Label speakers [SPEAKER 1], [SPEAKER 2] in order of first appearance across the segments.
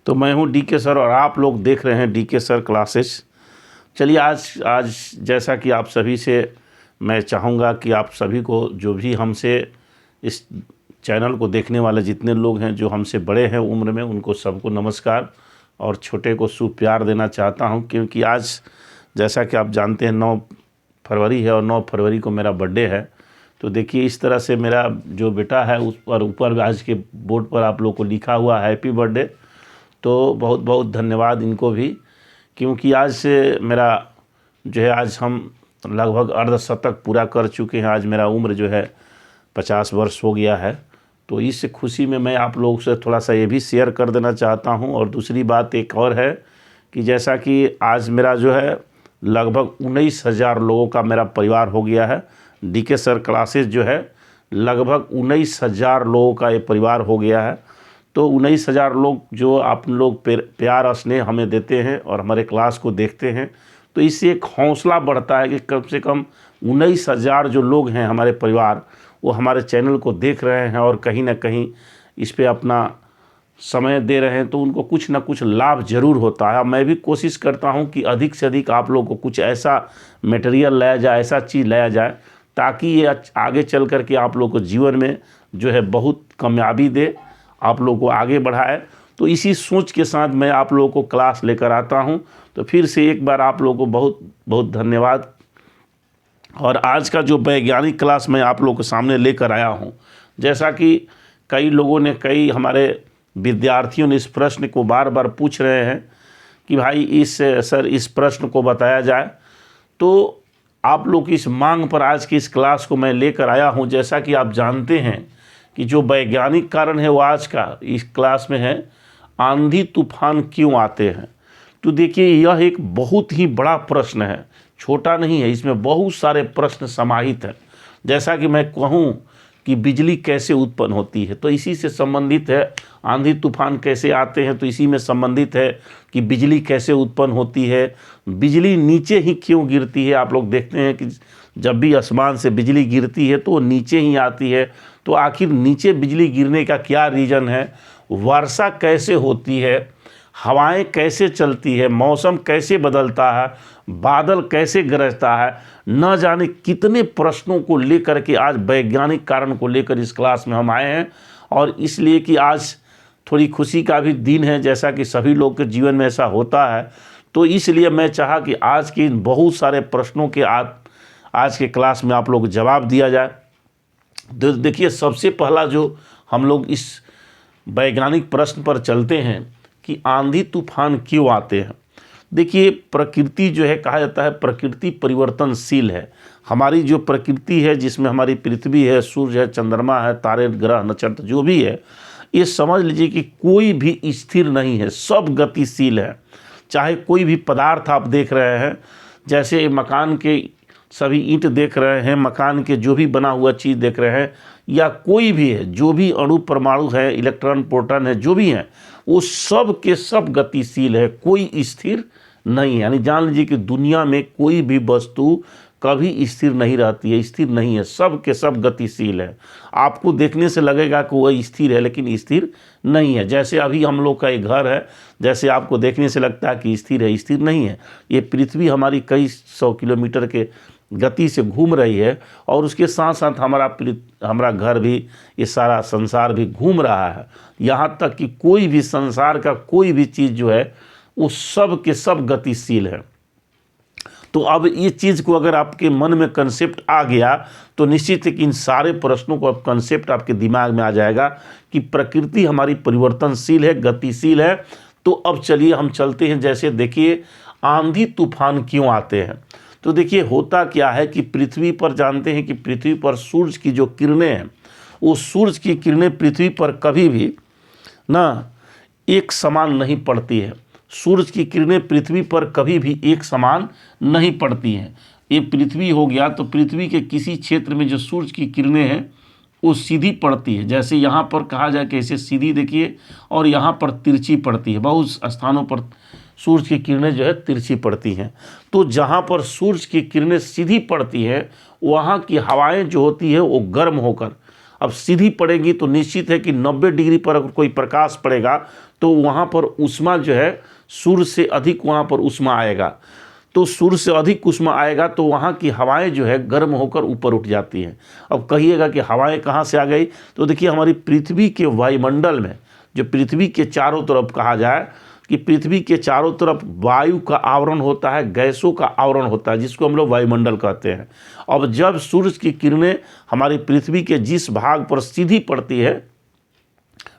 [SPEAKER 1] तो मैं हूं डीके सर और आप लोग देख रहे हैं डीके सर क्लासेस। चलिए आज जैसा कि आप सभी से मैं चाहूँगा कि आप सभी को, जो भी हमसे इस चैनल को देखने वाले जितने लोग हैं जो हमसे बड़े हैं उम्र में, उनको सबको नमस्कार और छोटे को शुभ प्यार देना चाहता हूं, क्योंकि आज जैसा कि आप जानते हैं 9 फरवरी है और 9 फरवरी को मेरा बर्थडे है। तो देखिए इस तरह से मेरा जो बेटा है उस पर ऊपर आज के बोर्ड पर आप लोग को लिखा हुआ हैप्पी बर्थडे। तो बहुत बहुत धन्यवाद इनको भी, क्योंकि आज से मेरा जो है, आज हम लगभग अर्धशतक पूरा कर चुके हैं। आज मेरा उम्र जो है 50 वर्ष हो गया है। तो इस खुशी में मैं आप लोगों से थोड़ा सा ये भी शेयर कर देना चाहता हूं। और दूसरी बात एक और है कि जैसा कि आज मेरा जो है लगभग 19,000 लोगों का मेरा परिवार हो गया है। डीके सर क्लासेस जो है लगभग 19,000 लोगों का ये परिवार हो गया है। तो 19,000 लोग जो आप लोग प्यार और स्नेह हमें देते हैं और हमारे क्लास को देखते हैं, तो इससे एक हौसला बढ़ता है कि कम से कम 19,000 जो लोग हैं हमारे परिवार, वो हमारे चैनल को देख रहे हैं और कहीं ना कहीं इस पे अपना समय दे रहे हैं। तो उनको कुछ ना कुछ लाभ ज़रूर होता है। मैं भी कोशिश करता हूं कि अधिक से अधिक आप लोगों को कुछ ऐसा मटेरियल लाया जाए, ऐसा चीज़ लाया जाए ताकि ये आगे चल कर के आप लोगों को जीवन में जो है बहुत कामयाबी दे, आप लोगों को आगे बढ़ाए। तो इसी सोच के साथ मैं आप लोगों को क्लास लेकर आता हूं। तो फिर से एक बार आप लोगों को बहुत बहुत धन्यवाद। और आज का जो वैज्ञानिक क्लास मैं आप लोगों के सामने लेकर आया हूं, जैसा कि कई लोगों ने, कई हमारे विद्यार्थियों ने इस प्रश्न को बार बार पूछ रहे हैं कि भाई सर इस प्रश्न को बताया जाए। तो आप लोग की इस मांग पर आज की इस क्लास को मैं लेकर आया हूं। जैसा कि आप जानते हैं कि जो वैज्ञानिक कारण है वो आज का इस क्लास में है, आंधी तूफान क्यों आते हैं। तो देखिए यह एक बहुत ही बड़ा प्रश्न है, छोटा नहीं है, इसमें बहुत सारे प्रश्न समाहित हैं। जैसा कि मैं कहूँ कि बिजली कैसे उत्पन्न होती है, तो इसी से संबंधित है। आंधी तूफान कैसे आते हैं, तो इसी में संबंधित है कि बिजली कैसे उत्पन्न होती है। बिजली नीचे ही क्यों गिरती है, आप लोग देखते हैं कि जब भी आसमान से बिजली गिरती है तो वो नीचे ही आती है। तो आखिर नीचे बिजली गिरने का क्या रीज़न है, वर्षा कैसे होती है, हवाएं कैसे चलती है, मौसम कैसे बदलता है, बादल कैसे गरजता है, न जाने कितने प्रश्नों को लेकर के आज वैज्ञानिक कारण को लेकर इस क्लास में हम आए हैं। और इसलिए कि आज थोड़ी खुशी का भी दिन है, जैसा कि सभी लोग के जीवन में ऐसा होता है। तो इसलिए मैं चाहा कि आज के इन बहुत सारे प्रश्नों के आज के क्लास में आप लोग जवाब दिया जाए। देखिए सबसे पहला जो हम लोग इस वैज्ञानिक प्रश्न पर चलते हैं कि आंधी तूफान क्यों आते हैं। देखिए प्रकृति जो है, कहा जाता है प्रकृति परिवर्तनशील है। हमारी जो प्रकृति है, जिसमें हमारी पृथ्वी है, सूर्य है, चंद्रमा है, तारे, ग्रह, नक्षत्र जो भी है, ये समझ लीजिए कि कोई भी स्थिर नहीं है, सब गतिशील है। चाहे कोई भी पदार्थ आप देख रहे हैं, जैसे मकान के सभी ईंट देख रहे हैं, मकान के जो भी बना हुआ चीज़ देख रहे हैं, या कोई भी है, जो भी अणु परमाणु है, इलेक्ट्रॉन प्रोटॉन है, जो भी हैं, वो सब के सब गतिशील है, कोई स्थिर नहीं है। यानी जान लीजिए कि दुनिया में कोई भी वस्तु कभी स्थिर नहीं रहती है, स्थिर नहीं है, सब के सब गतिशील है। आपको देखने से लगेगा कि वह स्थिर है, लेकिन स्थिर नहीं है। जैसे अभी हम लोग का एक घर है, जैसे आपको देखने से लगता है कि स्थिर है, स्थिर नहीं है। ये पृथ्वी हमारी कई 100 किलोमीटर के गति से घूम रही है, और उसके साथ साथ हमारा घर भी, ये सारा संसार भी घूम रहा है। यहाँ तक कि कोई भी संसार का कोई भी चीज़ जो है वो सब के सब गतिशील है। तो अब ये चीज़ को अगर आपके मन में कंसेप्ट आ गया तो निश्चित है कि इन सारे प्रश्नों को अब कंसेप्ट आपके दिमाग में आ जाएगा कि प्रकृति हमारी परिवर्तनशील है, गतिशील है। तो अब चलिए हम चलते हैं। जैसे देखिए आंधी तूफान क्यों आते हैं। तो देखिए होता क्या है कि पृथ्वी पर, जानते हैं कि पृथ्वी पर सूरज की जो किरणें हैं, वो सूरज की किरणें पृथ्वी पर कभी भी ना एक समान नहीं पड़ती है। सूरज की किरणें पृथ्वी पर कभी भी एक समान नहीं पड़ती हैं। ये पृथ्वी हो गया, तो पृथ्वी के किसी क्षेत्र में जो सूरज की किरणें हैं वो सीधी पड़ती है। जैसे यहाँ पर कहा जाए कि ऐसे सीधी देखिए, और यहाँ पर तिरछी पड़ती है। बहुत स्थानों पर सूरज की किरणें जो है तिरछी पड़ती हैं। तो जहाँ पर सूरज की किरणें सीधी पड़ती हैं, वहाँ की हवाएं जो होती है वो गर्म होकर अब सीधी पड़ेगी तो निश्चित है कि 90 डिग्री पर अगर कोई प्रकाश पड़ेगा तो वहाँ पर ऊष्मा जो है सूर्य से अधिक वहाँ पर ऊष्मा आएगा, तो सूर्य से अधिक ऊष्मा आएगा तो वहाँ की हवाएं जो है गर्म होकर ऊपर उठ जाती हैं। अब कहिएगा कि हवाएं कहाँ से आ गई, तो देखिए हमारी पृथ्वी के वायुमंडल में, जो पृथ्वी के चारों तरफ कहा जाए कि पृथ्वी के चारों तरफ वायु का आवरण होता है, गैसों का आवरण होता है, जिसको हम लोग वायुमंडल कहते हैं। अब जब सूर्य की किरणें हमारी पृथ्वी के जिस भाग पर सीधी पड़ती है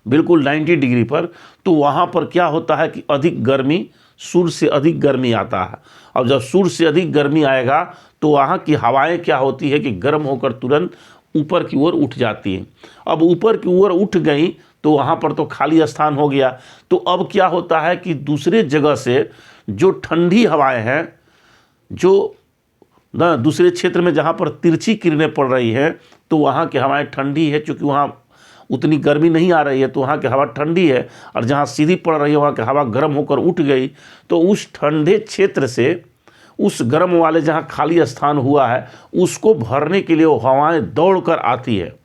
[SPEAKER 1] बिल्कुल 90 डिग्री पर, तो वहाँ पर क्या होता है कि अधिक गर्मी, सूर्य से अधिक गर्मी आता है। अब जब सूर्य से अधिक गर्मी आएगा तो वहाँ की हवाएं क्या होती है कि गर्म होकर तुरंत ऊपर की ओर उठ जाती हैं। अब ऊपर की ओर उठ गई तो वहाँ पर तो खाली स्थान हो गया। तो अब क्या होता है कि दूसरे जगह से जो ठंडी हवाएं हैं, जो ना दूसरे क्षेत्र में जहाँ पर तिरछी किरणें पड़ रही हैं, तो वहाँ की हवाएं ठंडी है, क्योंकि वहाँ उतनी गर्मी नहीं आ रही है तो वहाँ की हवा ठंडी है, और जहाँ सीधी पड़ रही है वहाँ की हवा गर्म होकर उठ गई। तो उस ठंडे क्षेत्र से उस गर्म वाले जहाँ खाली स्थान हुआ है उसको भरने के लिए वो हवाएं दौड़ कर आती है।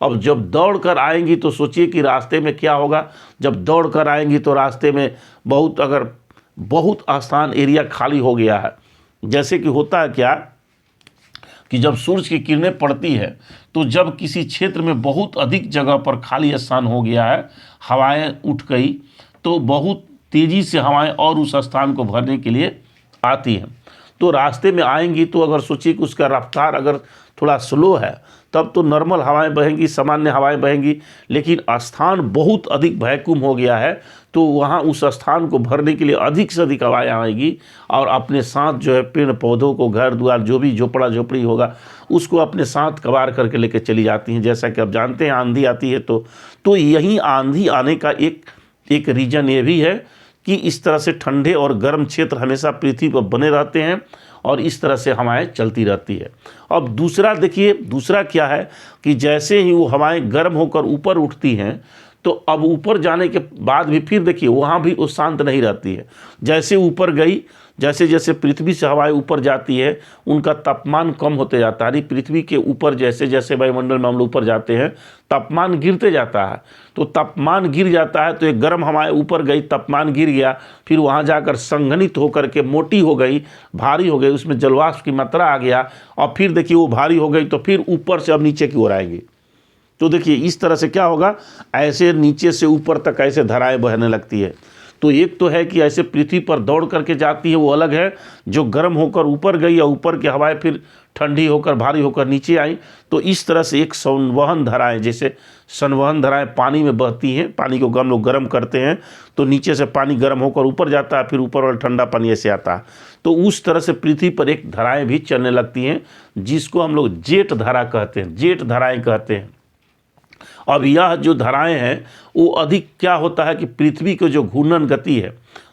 [SPEAKER 1] अब जब दौड़ कर आएंगी तो सोचिए कि रास्ते में क्या होगा। जब दौड़ कर आएंगी तो रास्ते में बहुत आसान एरिया खाली हो गया है। जैसे कि होता है क्या कि जब सूरज की किरणें पड़ती है तो जब किसी क्षेत्र में बहुत अधिक जगह पर खाली स्थान हो गया है, हवाएं उठ गई, तो बहुत तेज़ी से हवाएं और उस स्थान को भरने के लिए आती हैं। तो रास्ते में आएंगी तो अगर सोचिए कि उसका रफ्तार अगर थोड़ा स्लो है तब तो नॉर्मल हवाएं बहेंगी, सामान्य हवाएं बहेंगी, लेकिन स्थान बहुत अधिक वैक्यूम हो गया है तो वहाँ उस स्थान को भरने के लिए अधिक से अधिक हवाएं आएगी, और अपने साथ जो है पेड़ पौधों को, घर द्वार, जो भी झोपड़ा झोपड़ी होगा उसको अपने साथ कबार करके लेके चली जाती हैं। जैसा कि आप जानते हैं आंधी आती है तो यही आंधी आने का एक रीज़न ये भी है कि इस तरह से ठंडे और गर्म क्षेत्र हमेशा पृथ्वी पर बने रहते हैं और इस तरह से हवाएं चलती रहती है। अब दूसरा देखिए, दूसरा क्या है कि जैसे ही वो हवाएं गर्म होकर ऊपर उठती हैं तो अब ऊपर जाने के बाद भी फिर देखिए वहाँ भी वो शांत नहीं रहती है। जैसे ऊपर गई, जैसे जैसे पृथ्वी से हवाएं ऊपर जाती है उनका तापमान कम होते जाता है। पृथ्वी के ऊपर जैसे जैसे वायुमंडल में हम लोग ऊपर जाते हैं तापमान गिरते जाता है, तो तापमान गिर जाता है तो एक गर्म हवाएं ऊपर गई, तापमान गिर गया, फिर वहाँ जाकर संघनित होकर के मोटी हो गई, भारी हो गई, उसमें जलवाष्प की मात्रा आ गया, और फिर देखिए वो भारी हो गई तो फिर ऊपर से अब नीचे की ओर आएगी। तो देखिए इस तरह से क्या होगा, ऐसे नीचे से ऊपर तक ऐसे धाराएं बहने लगती है। तो एक तो है कि ऐसे पृथ्वी पर दौड़ करके जाती है, वो अलग है, जो गर्म होकर ऊपर गई या ऊपर की हवाएं फिर ठंडी होकर भारी होकर नीचे आई। तो इस तरह से एक संवहन धाराएं, जैसे संवहन धाराएं पानी में बहती हैं, पानी को हम लोग गर्म करते हैं तो नीचे से पानी गर्म होकर ऊपर जाता है, फिर ऊपर वाला ठंडा पानी ऐसे आता है। तो उस तरह से पृथ्वी पर एक धाराएं भी चलने लगती हैं जिसको हम लोग जेट धारा कहते हैं, जेट धाराएं कहते हैं। अब यह जो धाराएं हैं वो अधिक क्या होता है कि पृथ्वी की जो घूर्णन गति है,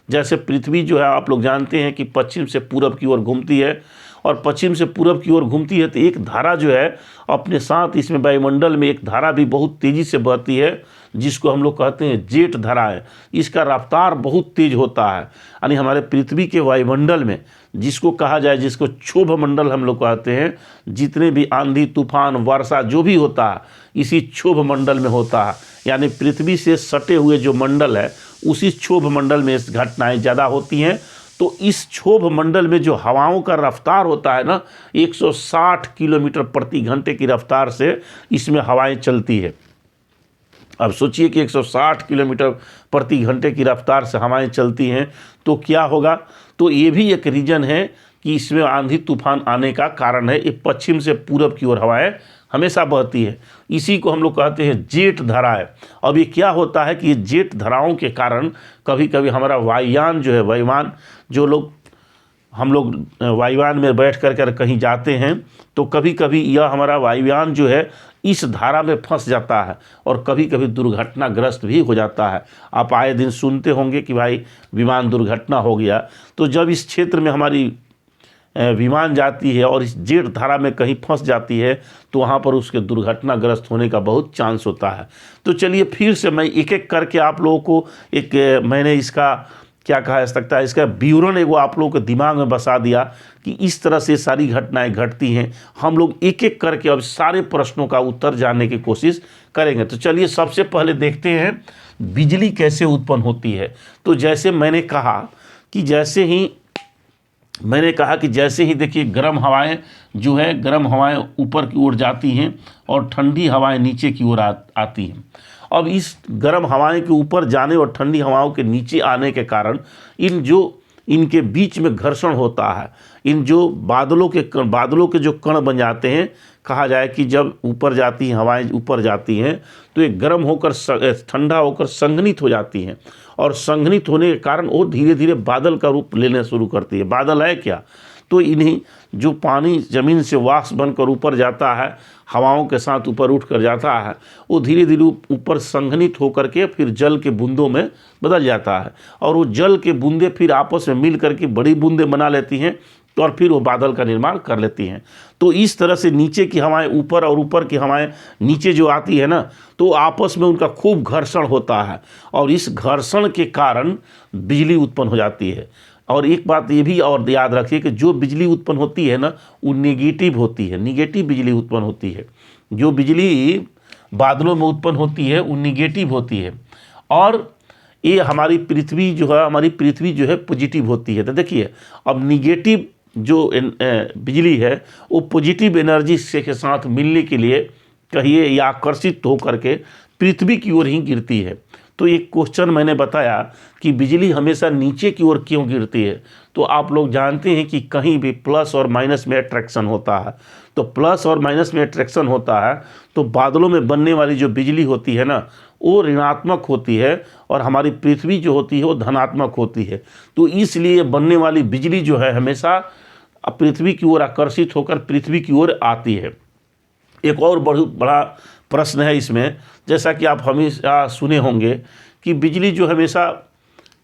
[SPEAKER 1] जैसे पृथ्वी जो है आप लोग जानते हैं कि पश्चिम से पूरब की ओर घूमती है, और पश्चिम से पूरब की ओर घूमती है तो एक धारा जो है अपने साथ इसमें वायुमंडल में एक धारा भी बहुत तेज़ी से बहती है जिसको हम लोग कहते हैं जेट धाराएं। इसका रफ्तार बहुत तेज होता है, यानी हमारे पृथ्वी के वायुमंडल में जिसको कहा जाए, जिसको क्षोभ मंडल हम लोग कहते हैं, जितने भी आंधी तूफान वर्षा जो भी होता है इसी क्षोभ मंडल में होता है। यानी पृथ्वी से सटे हुए जो मंडल है उसी क्षोभ मंडल में इस घटनाएं ज़्यादा होती हैं। तो इस क्षोभ मंडल में जो हवाओं का रफ्तार होता है ना, 160 किलोमीटर प्रति घंटे की रफ्तार से इसमें हवाएं चलती है। अब सोचिए कि 160 किलोमीटर प्रति घंटे की रफ्तार से हवाएं चलती हैं तो क्या होगा। तो ये भी एक रीज़न है कि इसमें आंधी तूफान आने का कारण है। ये पश्चिम से पूरब की ओर हवाएं हमेशा बहती है, इसी को हम लोग कहते हैं जेट धाराएं। अब ये क्या होता है कि ये जेट धाराओं के कारण कभी कभी हमारा वायुयान जो है, वायुयान जो लोग हम लोग वायुयान में बैठ कर कहीं जाते हैं तो कभी कभी यह हमारा वायुयान जो है इस धारा में फंस जाता है और कभी कभी दुर्घटनाग्रस्त भी हो जाता है। आप आए दिन सुनते होंगे कि भाई विमान दुर्घटना हो गया। तो जब इस क्षेत्र में हमारी विमान जाती है और इस जेट धारा में कहीं फंस जाती है तो वहाँ पर उसके दुर्घटनाग्रस्त होने का बहुत चांस होता है। तो चलिए फिर से मैं एक एक करके आप लोगों को मैंने इसका क्या कहा जा सकता है, इसका विवरण एगो आप लोगों के दिमाग में बसा दिया कि इस तरह से सारी घटनाएं घटती हैं। हम लोग एक एक करके अब सारे प्रश्नों का उत्तर जानने की कोशिश करेंगे। तो चलिए सबसे पहले देखते हैं बिजली कैसे उत्पन्न होती है। तो जैसे मैंने कहा कि जैसे ही देखिए गर्म हवाएं जो है, गर्म हवाएं ऊपर की ओर जाती हैं और ठंडी हवाएं नीचे की ओर आती हैं। अब इस गर्म हवाएं के ऊपर जाने और ठंडी हवाओं के नीचे आने के कारण इनके बीच में घर्षण होता है। इन जो बादलों के जो कण बन जाते हैं, कहा जाए कि जब ऊपर जाती हैं हवाएं ऊपर जाती हैं तो ये गर्म होकर ठंडा होकर संघनित हो जाती हैं, और संघनित होने के कारण वो धीरे धीरे बादल का रूप लेना शुरू करती है। बादल है क्या, तो इन्हीं जो पानी ज़मीन से वाष्प बनकर ऊपर जाता है, हवाओं के साथ ऊपर उठ कर जाता है, वो धीरे धीरे ऊपर संघनित होकर के फिर जल के बूंदों में बदल जाता है, और वो जल के बूंदे फिर आपस में मिल करके बड़ी बूंदें बना लेती हैं, तो और फिर वो बादल का निर्माण कर लेती हैं। तो इस तरह से नीचे की हवाएं ऊपर और ऊपर की हवाएं नीचे जो आती है ना, तो आपस में उनका खूब घर्षण होता है, और इस घर्षण के कारण बिजली उत्पन्न हो जाती है। और एक बात ये भी और याद रखिए कि जो बिजली उत्पन्न होती है ना, वो नेगेटिव होती है, नेगेटिव बिजली उत्पन्न होती है। जो बिजली बादलों में उत्पन्न होती है वो नेगेटिव होती है, और ये हमारी पृथ्वी जो है पॉजिटिव होती है। तो देखिए अब निगेटिव जो बिजली है वो पॉजिटिव एनर्जी से के साथ मिलने के लिए कहिए या आकर्षित होकर के पृथ्वी की ओर ही गिरती है। तो एक क्वेश्चन मैंने बताया कि बिजली हमेशा नीचे की ओर क्यों गिरती है, तो आप लोग जानते हैं कि कहीं भी प्लस और माइनस में अट्रैक्शन होता है। तो प्लस और माइनस में अट्रैक्शन होता है तो बादलों में बनने वाली जो बिजली होती है ना, वो ऋणात्मक होती है, और हमारी पृथ्वी जो होती है वो धनात्मक होती है। तो इसलिए बनने वाली बिजली जो है हमेशा पृथ्वी की ओर आकर्षित होकर पृथ्वी की ओर आती है। एक और बहुत बड़ा प्रश्न है इसमें, जैसा कि आप हमेशा सुने होंगे कि बिजली जो हमेशा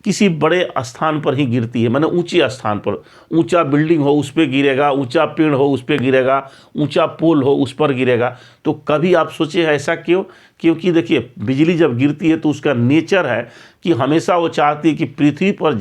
[SPEAKER 1] किसी बड़े स्थान पर ही गिरती है, माने ऊंचे स्थान पर, ऊंचा बिल्डिंग हो उस पर गिरेगा, ऊंचा पेड़ हो उस पर गिरेगा, ऊंचा पोल हो उस पर गिरेगा। तो कभी आप सोचे ऐसा क्यों? क्योंकि देखिए बिजली जब गिरती है तो उसका नेचर है कि हमेशा वो चाहती है कि पृथ्वी पर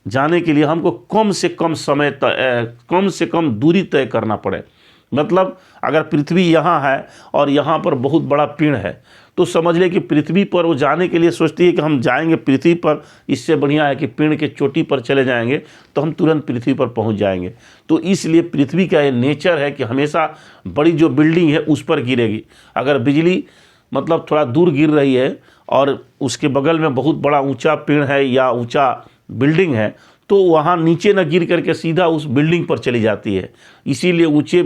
[SPEAKER 1] जाने के लिए हमको कम से कम दूरी तय करना पड़े। मतलब अगर पृथ्वी यहाँ है और यहाँ पर बहुत बड़ा पेड़ है, तो समझ ले कि पृथ्वी पर वो जाने के लिए सोचती है कि हम जाएंगे पृथ्वी पर, इससे बढ़िया है कि पेड़ के चोटी पर चले जाएंगे तो हम तुरंत पृथ्वी पर पहुंच जाएंगे। तो इसलिए पृथ्वी का ये नेचर है कि हमेशा बड़ी जो बिल्डिंग है उस पर गिरेगी। अगर बिजली मतलब थोड़ा दूर गिर रही है और उसके बगल में बहुत बड़ा ऊंचा पेड़ है या ऊंचा बिल्डिंग है, तो वहाँ नीचे न गिर करके सीधा उस बिल्डिंग पर चली जाती है। इसीलिए ऊंचे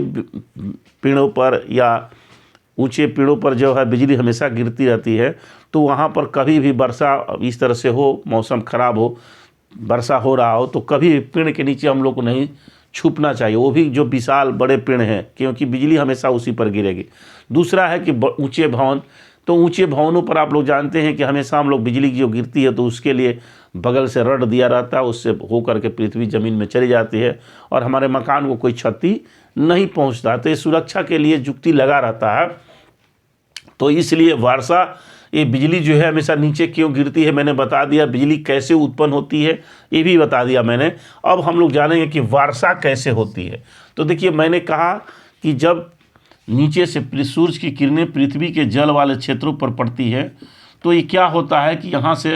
[SPEAKER 1] पेड़ों पर जो है बिजली हमेशा गिरती रहती है। तो वहाँ पर कभी भी वर्षा इस तरह से हो, मौसम ख़राब हो, वर्षा हो रहा हो, तो कभी पेड़ के नीचे हम लोग को नहीं छुपना चाहिए, वो भी जो विशाल बड़े पेड़ हैं, क्योंकि बिजली हमेशा उसी पर गिरेगी। दूसरा है कि ऊंचे भवन, तो ऊंचे भवनों पर आप लोग जानते हैं कि हमेशा हम लोग बिजली जो गिरती है तो उसके लिए बगल से रड दिया रहता है, उससे हो करके पृथ्वी ज़मीन में चली जाती है और हमारे मकान को कोई क्षति नहीं पहुंचता। तो ये सुरक्षा के लिए जुक्ति लगा रहता है। तो इसलिए वर्षा ये बिजली जो है हमेशा नीचे क्यों गिरती है मैंने बता दिया, बिजली कैसे उत्पन्न होती है ये भी बता दिया मैंने। अब हम लोग जानेंगे कि वर्षा कैसे होती है। तो देखिए मैंने कहा कि जब नीचे से सूरज की किरणें पृथ्वी के जल वाले क्षेत्रों पर पड़ती है तो ये क्या होता है कि यहाँ से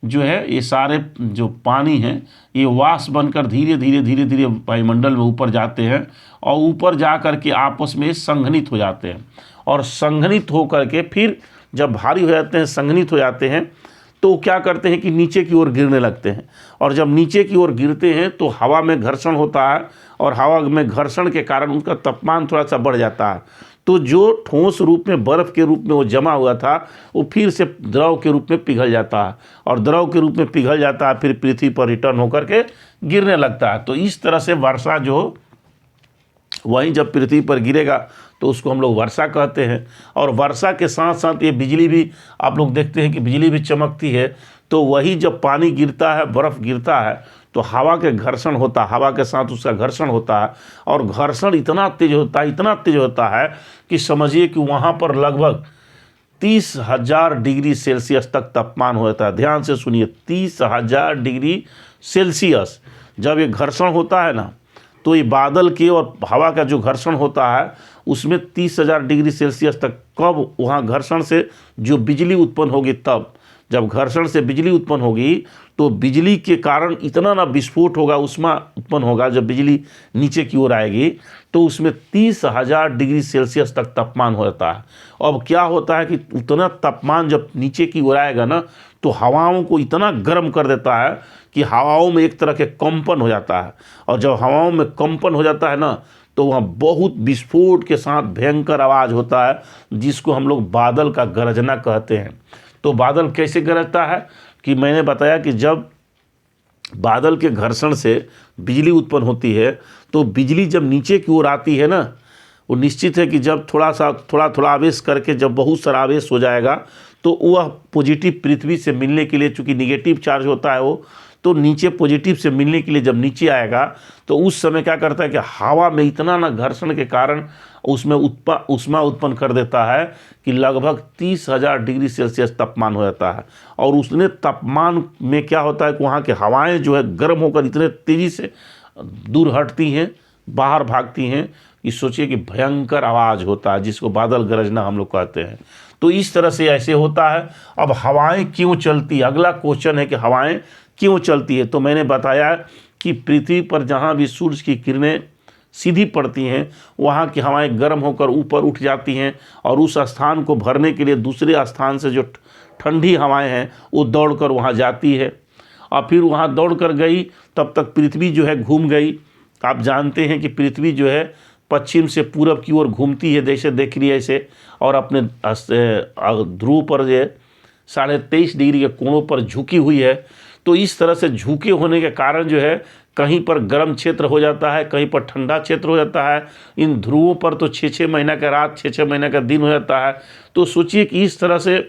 [SPEAKER 1] जो है ये सारे जो पानी है ये वाष्प बनकर धीरे धीरे वायुमंडल में ऊपर जाते हैं और ऊपर जा कर के आपस में संघनित हो जाते हैं, और संघनित हो करके फिर जब भारी हो जाते हैं, संघनित हो जाते हैं, तो क्या करते हैं कि नीचे की ओर गिरने लगते हैं। और जब नीचे की ओर गिरते हैं तो हवा में घर्षण होता है, और हवा में घर्षण के कारण उनका तापमान थोड़ा सा बढ़ जाता है। तो जो ठोस रूप में बर्फ़ के रूप में वो जमा हुआ था वो फिर से द्रव के रूप में पिघल जाता है, और द्रव के रूप में पिघल जाता है, फिर पृथ्वी पर रिटर्न होकर के गिरने लगता है। तो इस तरह से वर्षा जो वहीं जब पृथ्वी पर गिरेगा तो उसको हम लोग वर्षा कहते हैं। और वर्षा के साथ साथ ये बिजली भी आप लोग देखते हैं कि बिजली भी चमकती है। तो वही जब पानी गिरता है, बर्फ़ गिरता है, तो हवा के घर्षण होता है, हवा के साथ उसका घर्षण होता है, और घर्षण इतना तेज होता है कि समझिए कि वहाँ पर लगभग 30,000 डिग्री सेल्सियस तक तापमान हो जाता है। ध्यान से सुनिए, 30,000 डिग्री सेल्सियस जब ये घर्षण होता है ना, तो ये बादल के और हवा का जो घर्षण होता है उसमें 30,000 डिग्री सेल्सियस तक, कब वहाँ घर्षण से जो बिजली उत्पन्न होगी, तब जब घर्षण से बिजली उत्पन्न होगी तो बिजली के कारण इतना ना विस्फोट होगा, ऊष्मा उत्पन्न होगा। जब बिजली नीचे की ओर आएगी तो उसमें 30,000 डिग्री सेल्सियस तक तापमान हो जाता है। अब क्या होता है कि उतना तापमान जब नीचे की ओर आएगा ना, तो हवाओं को इतना गर्म कर देता है कि हवाओं में एक तरह के कंपन हो जाता है। और जब हवाओं में कंपन हो जाता है ना, तो वहाँ बहुत विस्फोट के साथ भयंकर आवाज़ होता है, जिसको हम लोग बादल का गरजना कहते हैं। तो बादल कैसे गरजता है कि मैंने बताया कि जब बादल के घर्षण से बिजली उत्पन्न होती है, तो बिजली जब नीचे की ओर आती है ना, वो निश्चित है कि जब थोड़ा आवेश करके जब बहुत सारा आवेश हो जाएगा, तो वह पॉजिटिव पृथ्वी से मिलने के लिए, चूँकि निगेटिव चार्ज होता है वो, तो नीचे पॉजिटिव से मिलने के लिए जब नीचे आएगा, तो उस समय क्या करता है कि हवा में इतना ना घर्षण के कारण उसमें ऊष्मा उत्पन्न कर देता है कि लगभग 30,000 डिग्री सेल्सियस तापमान हो जाता है। और उसने तापमान में क्या होता है कि वहाँ के हवाएं जो है गर्म होकर इतने तेज़ी से दूर हटती हैं, बाहर भागती हैं कि सोचिए कि भयंकर आवाज़ होता है, जिसको बादल गरजना हम लोग कहते हैं। तो इस तरह से ऐसे होता है। अब हवाएं क्यों चलती है, अगला क्वेश्चन है कि हवाएं क्यों चलती है। तो मैंने बताया कि पृथ्वी पर जहाँ भी सूर्य की किरणें सीधी पड़ती हैं, वहाँ की हवाएं गर्म होकर ऊपर उठ जाती हैं और उस स्थान को भरने के लिए दूसरे स्थान से जो ठंडी हवाएं हैं वो दौड़कर वहाँ जाती है। और फिर वहाँ दौड़कर गई, तब तक पृथ्वी जो है घूम गई। आप जानते हैं कि पृथ्वी जो है पश्चिम से पूरब की ओर घूमती है, जैसे देख रही है ऐसे, और अपने ध्रुव पर जो है 23.5 डिग्री के कोणों पर झुकी हुई है। तो इस तरह से झुके होने के कारण जो है कहीं पर गर्म क्षेत्र हो जाता है, कहीं पर ठंडा क्षेत्र हो जाता है। इन ध्रुवों पर तो 6-6 महीना का रात, 6-6 महीना का दिन हो जाता है। तो सोचिए कि इस तरह से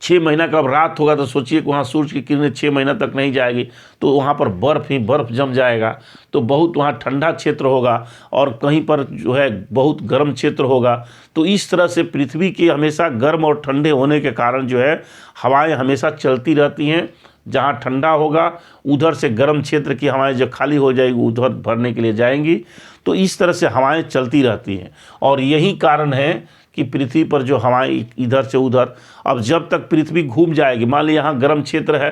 [SPEAKER 1] 6 महीना का रात होगा, तो सोचिए कि वहाँ सूर्य की किरणें 6 महीना तक नहीं जाएगी, तो वहाँ पर बर्फ़ ही बर्फ़ जम जाएगा। तो बहुत वहाँ ठंडा क्षेत्र होगा और कहीं पर जो है बहुत गर्म क्षेत्र होगा। तो इस तरह से पृथ्वी के हमेशा गर्म और ठंडे होने के कारण जो है हवाएं हमेशा चलती रहती हैं। जहाँ ठंडा होगा उधर से गर्म क्षेत्र की हवाएं जो खाली हो जाएगी उधर भरने के लिए जाएंगी। तो इस तरह से हवाएं चलती रहती हैं और यही कारण है कि पृथ्वी पर जो हवाएं इधर से उधर, अब जब तक पृथ्वी घूम जाएगी, मान ली यहाँ गर्म क्षेत्र है,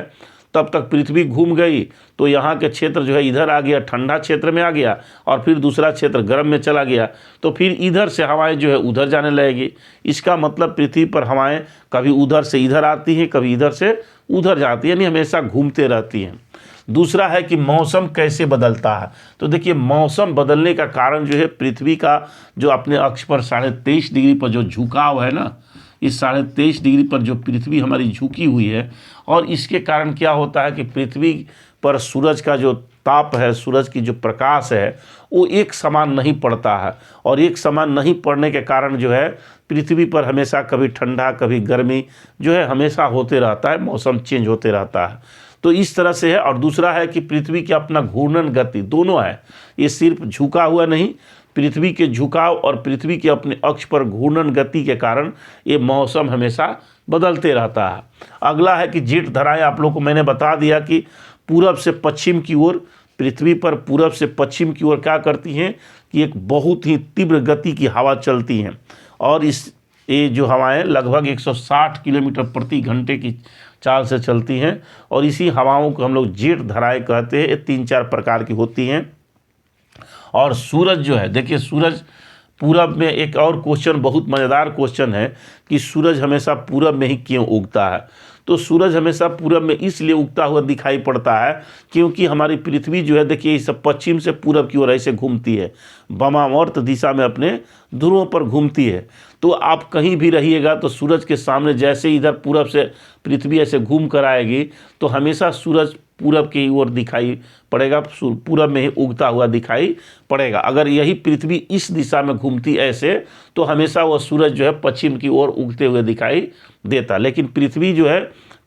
[SPEAKER 1] तब तक पृथ्वी घूम गई तो यहाँ के क्षेत्र जो है इधर आ गया, ठंडा क्षेत्र में आ गया, और फिर दूसरा क्षेत्र गर्म में चला गया, तो फिर इधर से हवाएं जो है उधर जाने लगेगी। इसका मतलब पृथ्वी पर हवाएं कभी उधर से इधर आती हैं, कभी इधर से उधर जाती हैं, यानी हमेशा घूमते रहती हैं। दूसरा है कि मौसम कैसे बदलता है। तो देखिए, मौसम बदलने का कारण जो है पृथ्वी का जो अपने अक्ष पर 23.5 डिग्री पर जो झुकाव है ना, इस 23.5 डिग्री पर जो पृथ्वी हमारी झुकी हुई है, और इसके कारण क्या होता है कि पृथ्वी पर सूरज का जो ताप है, सूरज की जो प्रकाश है, वो एक समान नहीं पड़ता है। और एक समान नहीं पड़ने के कारण जो है पृथ्वी पर हमेशा कभी ठंडा कभी गर्मी जो है हमेशा होते रहता है, मौसम चेंज होते रहता है। तो इस तरह से है। और दूसरा है कि पृथ्वी की अपना घूर्णन गति दोनों है, ये सिर्फ झुका हुआ नहीं, पृथ्वी के झुकाव और पृथ्वी के अपने अक्ष पर घूर्णन गति के कारण ये मौसम हमेशा बदलते रहता है। अगला है कि जेट धाराएं, आप लोग को मैंने बता दिया कि पूरब से पश्चिम की ओर, पृथ्वी पर पूरब से पश्चिम की ओर क्या करती हैं कि एक बहुत ही तीव्र गति की हवा चलती हैं, और ये जो हवाएं लगभग 160 किलोमीटर प्रति घंटे की चाल से चलती हैं, और इसी हवाओं को हम लोग जेट धाराएं कहते हैं। ये 3-4 प्रकार की होती हैं। और सूरज जो है, देखिए सूरज पूरब में, एक और क्वेश्चन बहुत मज़ेदार क्वेश्चन है कि सूरज हमेशा पूरब में ही क्यों उगता है। तो सूरज हमेशा पूरब में इसलिए उगता हुआ दिखाई पड़ता है क्योंकि हमारी पृथ्वी जो है, देखिए इस पश्चिम से पूरब की ओर ऐसे घूमती है, वामावर्त दिशा में अपने ध्रुवों पर घूमती है। तो आप कहीं भी रहिएगा तो सूरज के सामने जैसे इधर पूरब से पृथ्वी ऐसे घूम कर आएगी तो हमेशा सूरज पूरब की ओर दिखाई पड़ेगा, पूरब में ही उगता हुआ दिखाई पड़ेगा। अगर यही पृथ्वी इस दिशा में घूमती ऐसे तो हमेशा वह सूरज जो है पश्चिम की ओर उगते हुए दिखाई देता। लेकिन पृथ्वी जो है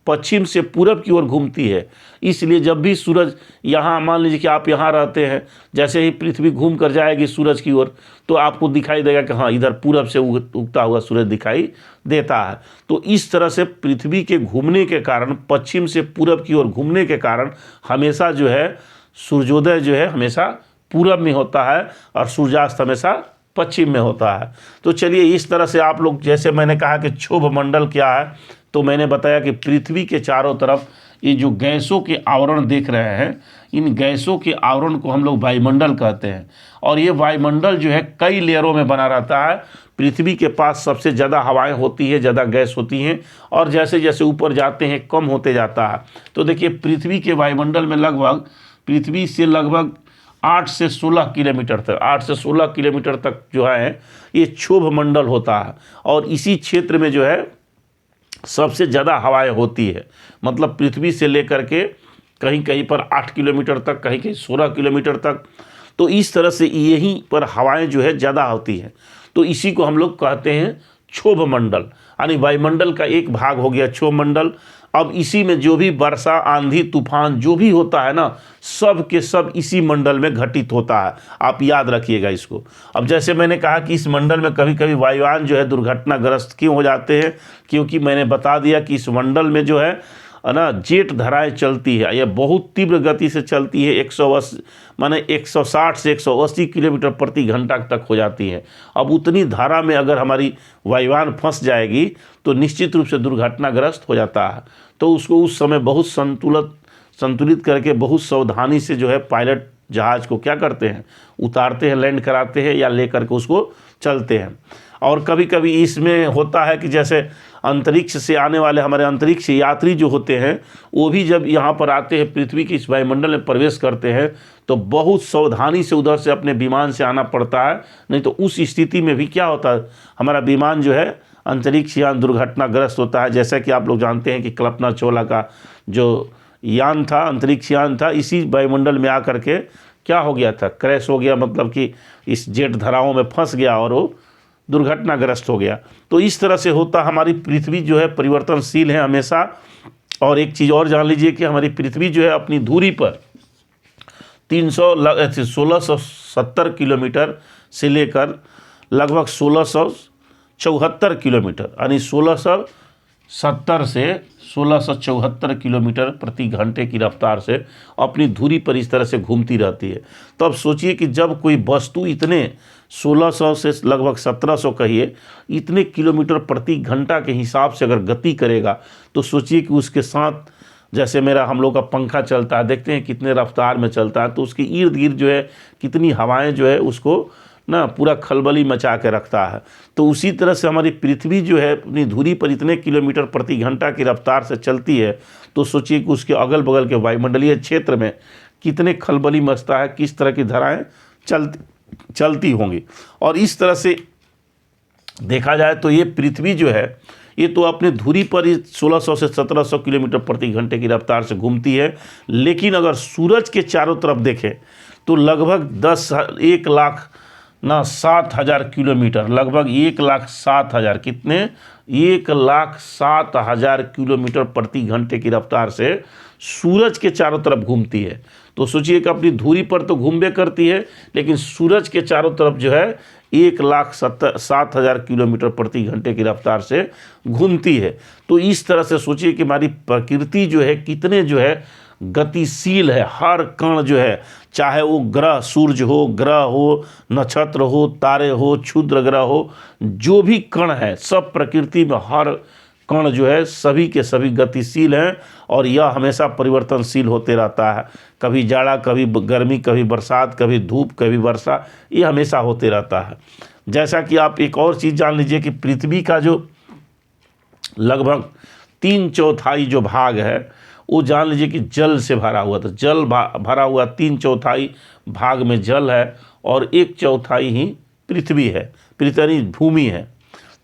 [SPEAKER 1] पश्चिम से पूरब की ओर घूमती है। इसलिए जब भी सूरज यहाँ, मान लीजिए कि आप यहाँ रहते हैं, जैसे ही पृथ्वी घूम कर जाएगी सूरज की ओर तो आपको दिखाई देगा कि हाँ इधर पूरब से उगता हुआ सूरज दिखाई देता है। तो इस तरह से पृथ्वी के घूमने के कारण, पश्चिम से पूरब की ओर घूमने के कारण हमेशा जो है सूर्योदय जो है हमेशा पूरब में होता है और सूर्यास्त हमेशा पश्चिम में होता है। तो चलिए इस तरह से आप लोग, जैसे मैंने कहा कि क्षोभ मंडल क्या है, तो मैंने बताया कि पृथ्वी के चारों तरफ ये जो गैसों के आवरण देख रहे हैं, इन गैसों के आवरण को हम लोग वायुमंडल कहते हैं। और ये वायुमंडल जो है कई लेयरों में बना रहता है। पृथ्वी के पास सबसे ज़्यादा हवाएं होती है, ज़्यादा गैस होती हैं, और जैसे जैसे ऊपर जाते हैं कम होते जाता है। तो देखिए पृथ्वी के वायुमंडल में लगभग, पृथ्वी से लगभग 8 से 16 किलोमीटर तक, 8 से 16 किलोमीटर तक जो है ये क्षोभ मंडल होता है। और इसी क्षेत्र में जो है सबसे ज़्यादा हवाएं होती है। मतलब पृथ्वी से लेकर के कहीं कहीं पर 8 किलोमीटर तक, कहीं कहीं 16 किलोमीटर तक, तो इस तरह से यहीं पर हवाएं जो है ज़्यादा होती हैं। तो इसी को हम लोग कहते हैं क्षोभ मंडल, यानी वायुमंडल का एक भाग हो गया क्षोभ मंडल। अब इसी में जो भी वर्षा, आंधी, तूफान जो भी होता है ना, सब के सब इसी मंडल में घटित होता है। आप याद रखिएगा इसको। अब जैसे मैंने कहा कि इस मंडल में कभी कभी वायुयान जो है दुर्घटनाग्रस्त क्यों हो जाते हैं, क्योंकि मैंने बता दिया कि इस मंडल में जो है ना जेट धाराएं चलती है, यह बहुत तीव्र गति से चलती है। 180 माने 160 से 180 किलोमीटर प्रति घंटा तक हो जाती है। अब उतनी धारा में अगर हमारी वायुयान फंस जाएगी तो निश्चित रूप से दुर्घटनाग्रस्त हो जाता है। तो उसको उस समय बहुत संतुलित करके बहुत सावधानी से जो है पायलट जहाज को क्या करते हैं, उतारते हैं, लैंड कराते हैं या ले करके उसको चलते हैं। और कभी कभी इसमें होता है कि जैसे अंतरिक्ष से आने वाले हमारे अंतरिक्ष यात्री जो होते हैं, वो भी जब यहाँ पर आते हैं, पृथ्वी के इस वायुमंडल में प्रवेश करते हैं, तो बहुत सावधानी से उधर से अपने विमान से आना पड़ता है। नहीं तो उस स्थिति में भी क्या होता है, हमारा विमान जो है अंतरिक्ष यान दुर्घटनाग्रस्त होता है। जैसा कि आप लोग जानते हैं कि कल्पना चावला का जो यान था, अंतरिक्ष यान था, इसी वायुमंडल में आकर के क्या हो गया था, क्रैश हो गया। मतलब कि इस जेट धाराओं में फंस गया और वो दुर्घटनाग्रस्त हो गया। तो इस तरह से होता, हमारी पृथ्वी जो है परिवर्तनशील है हमेशा। और एक चीज़ और जान लीजिए कि हमारी पृथ्वी जो है अपनी दूरी पर 1670 किलोमीटर से लेकर लगभग 1674 किलोमीटर, यानी 1670 से 1674 किलोमीटर प्रति घंटे की रफ्तार से अपनी धुरी पर इस तरह से घूमती रहती है। तो अब सोचिए कि जब कोई वस्तु इतने 1600 से लगभग 1700 कहिए, इतने किलोमीटर प्रति घंटा के हिसाब से अगर गति करेगा, तो सोचिए कि उसके साथ जैसे हम लोग का पंखा चलता है, देखते हैं कितने रफ्तार में चलता है, तो उसके इर्द गिर्द जो है कितनी हवाएं जो है उसको ना पूरा खलबली मचा के रखता है। तो उसी तरह से हमारी पृथ्वी जो है अपनी धुरी पर इतने किलोमीटर प्रति घंटा की रफ्तार से चलती है, तो सोचिए कि उसके अगल बगल के वायुमंडलीय क्षेत्र में कितने खलबली मचता है, किस तरह की धाराएं चलती होंगी। और इस तरह से देखा जाए तो ये पृथ्वी जो है ये तो अपने धुरी पर ही 1600 से 1700 किलोमीटर प्रति घंटे की रफ्तार से घूमती है। लेकिन अगर सूरज के चारों तरफ देखें तो लगभग 1,07,000 किलोमीटर, लगभग 1,07,000, कितने, 1,07,000 किलोमीटर प्रति घंटे की रफ्तार से सूरज के चारों तरफ घूमती है। तो सोचिए कि अपनी धुरी पर तो घूमबे करती है, लेकिन सूरज के चारों तरफ जो है 1,07,000 किलोमीटर प्रति घंटे की रफ्तार से घूमती है। तो इस तरह से सोचिए कि हमारी प्रकृति जो है कितने जो है गतिशील है। हर कण जो है, चाहे वो ग्रह, सूर्य हो, ग्रह हो, नक्षत्र हो, तारे हो, क्षुद्र ग्रह हो, जो भी कण है, सब प्रकृति में हर कण जो है सभी के सभी गतिशील हैं। और यह हमेशा परिवर्तनशील होते रहता है। कभी जाड़ा, कभी गर्मी, कभी बरसात, कभी धूप, कभी वर्षा, ये हमेशा होते रहता है। जैसा कि आप एक और चीज़ जान लीजिए कि पृथ्वी का जो लगभग 3/4 जो भाग है वो जान लीजिए कि जल से भरा हुआ था। जल भरा हुआ 3/4 भाग में जल है और 1/4 ही पृथ्वी है, पृथ्वी भूमि है।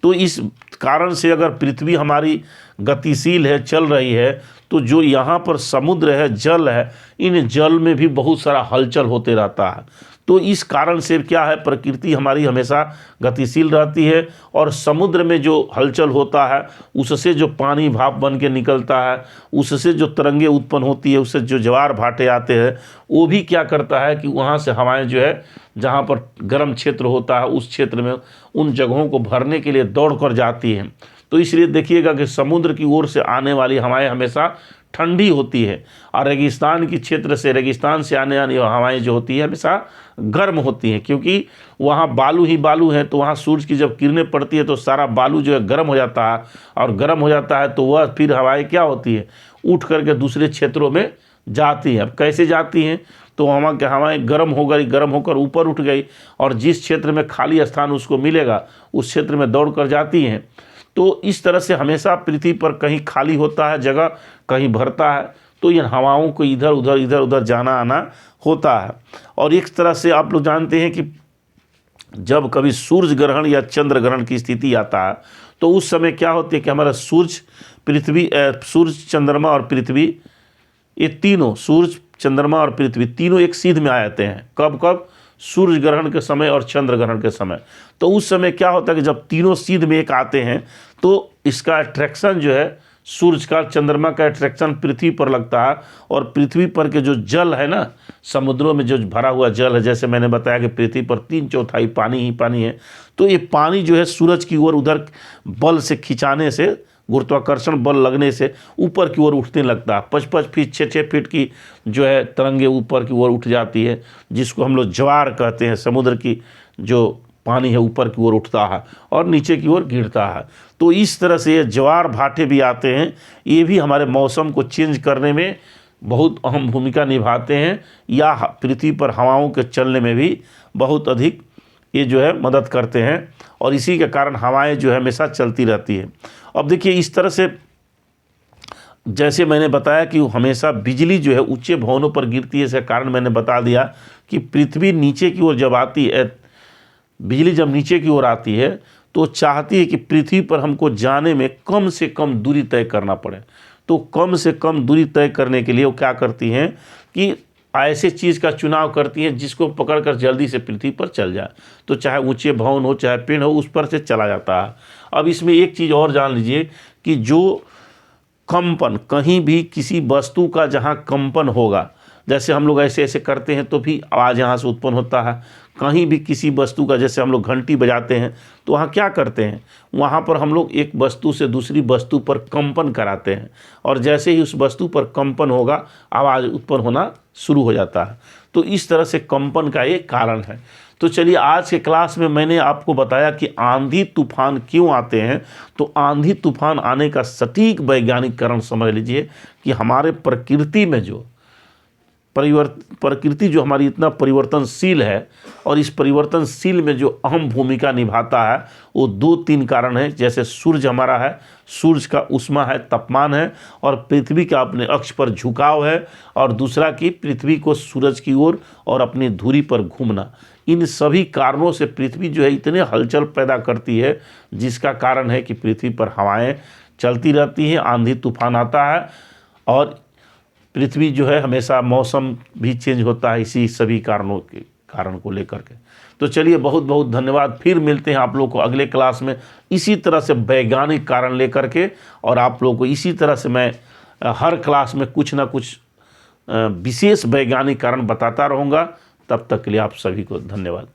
[SPEAKER 1] तो इस कारण से अगर पृथ्वी हमारी गतिशील है, चल रही है, तो जो यहाँ पर समुद्र है, जल है, इन जल में भी बहुत सारा हलचल होते रहता है। तो इस कारण से क्या है, प्रकृति हमारी हमेशा गतिशील रहती है, और समुद्र में जो हलचल होता है उससे जो पानी भाप बन के निकलता है, उससे जो तरंगे उत्पन्न होती है, उससे जो ज्वार भाटे आते हैं, वो भी क्या करता है कि वहाँ से हवाएं जो है, जहाँ पर गर्म क्षेत्र होता है उस क्षेत्र में उन जगहों को भरने के लिए दौड़ कर जाती हैं। तो इसलिए देखिएगा कि समुद्र की ओर से आने वाली हवाएं हमेशा ठंडी होती है, और रेगिस्तान की क्षेत्र से, रेगिस्तान से आने वाली हवाएं जो होती है हमेशा गर्म होती हैं, क्योंकि वहाँ बालू ही बालू है। तो वहाँ सूरज की जब किरणें पड़ती है तो सारा बालू जो है गर्म हो जाता है, और गर्म हो जाता है तो वह फिर हवाएं क्या होती है, उठ करके दूसरे क्षेत्रों में जाती हैं। अब कैसे जाती हैं, तो वहाँ के हवाएं गर्म हो गई, गर्म होकर ऊपर उठ गई, और जिस क्षेत्र में खाली स्थान उसको मिलेगा उस क्षेत्र में दौड़ कर जाती हैं। तो इस तरह से हमेशा पृथ्वी पर कहीं खाली होता है जगह, कहीं भरता है, तो इन हवाओं को इधर उधर जाना आना होता है। और एक तरह से आप लोग जानते हैं कि जब कभी सूर्य ग्रहण या चंद्र ग्रहण की स्थिति आता है तो उस समय क्या होती है कि हमारा सूर्य, चंद्रमा और पृथ्वी, ये तीनों, सूर्य, चंद्रमा और पृथ्वी तीनों एक सीध में आ जाते हैं। कब कब? सूर्य ग्रहण के समय और चंद्र ग्रहण के समय। तो उस समय क्या होता है कि जब तीनों सीध में एक आते हैं तो इसका अट्रैक्शन जो है, सूर्य का, चंद्रमा का अट्रैक्शन पृथ्वी पर लगता है, और पृथ्वी पर के जो जल है ना, समुद्रों में जो भरा हुआ जल है, जैसे मैंने बताया कि पृथ्वी पर 3/4 पानी ही पानी है, तो ये पानी जो है सूरज की ओर उधर बल से खिंचाने से, गुरुत्वाकर्षण बल लगने से ऊपर की ओर उठने लगता है। 5-5 फीट 6-6 फीट की जो है तरंगे ऊपर की ओर उठ जाती है, जिसको हम लोग ज्वार कहते हैं। समुद्र की जो पानी है ऊपर की ओर उठता है और नीचे की ओर गिरता है। तो इस तरह से ये ज्वार भाटे भी आते हैं, ये भी हमारे मौसम को चेंज करने में बहुत अहम भूमिका निभाते हैं, या पृथ्वी पर हवाओं के चलने में भी बहुत अधिक ये जो है मदद करते हैं, और इसी के कारण हवाएं जो है हमेशा चलती रहती है। अब देखिए इस तरह से, जैसे मैंने बताया कि हमेशा बिजली जो है ऊंचे भवनों पर गिरती है, इसका कारण मैंने बता दिया कि पृथ्वी नीचे की ओर जब आती है, बिजली जब नीचे की ओर आती है तो चाहती है कि पृथ्वी पर हमको जाने में कम से कम दूरी तय करना पड़े। तो कम से कम दूरी तय करने के लिए वो क्या करती हैं कि ऐसे चीज़ का चुनाव करती हैं जिसको पकड़कर जल्दी से पृथ्वी पर चल जाए। तो चाहे ऊंचे भवन हो, चाहे पेड़ हो, उस पर से चला जाता है। अब इसमें एक चीज़ और जान लीजिए कि जो कंपन, कहीं भी किसी वस्तु का जहाँ कंपन होगा, जैसे हम लोग ऐसे ऐसे करते हैं तो भी आवाज़ यहाँ से उत्पन्न होता है। कहीं भी किसी वस्तु का, जैसे हम लोग घंटी बजाते हैं तो वहाँ क्या करते हैं, वहाँ पर हम लोग एक वस्तु से दूसरी वस्तु पर कंपन कराते हैं, और जैसे ही उस वस्तु पर कंपन होगा आवाज़ उत्पन्न होना शुरू हो जाता है। तो इस तरह से कंपन का ये कारण है। तो चलिए, आज के क्लास में मैंने आपको बताया कि आंधी तूफान क्यों आते हैं। तो आंधी तूफान आने का सटीक वैज्ञानिक कारण समझ लीजिए कि हमारे प्रकृति में जो प्रकृति जो हमारी इतना परिवर्तनशील है, और इस परिवर्तनशील में जो अहम भूमिका निभाता है वो 2-3 कारण हैं। जैसे सूर्य हमारा है, सूर्य का ऊष्मा है, तापमान है, और पृथ्वी का अपने अक्ष पर झुकाव है, और दूसरा कि पृथ्वी को सूरज की ओर और अपनी धुरी पर घूमना। इन सभी कारणों से पृथ्वी जो है इतने हलचल पैदा करती है, जिसका कारण है कि पृथ्वी पर हवाएं चलती रहती हैं, आंधी तूफान आता है, और पृथ्वी जो है हमेशा मौसम भी चेंज होता है इसी सभी कारण को लेकर के। तो चलिए, बहुत बहुत धन्यवाद। फिर मिलते हैं आप लोग को अगले क्लास में इसी तरह से वैज्ञानिक कारण लेकर के, और आप लोग को इसी तरह से मैं हर क्लास में कुछ ना कुछ विशेष वैज्ञानिक कारण बताता रहूँगा। तब तक के लिए आप सभी को धन्यवाद।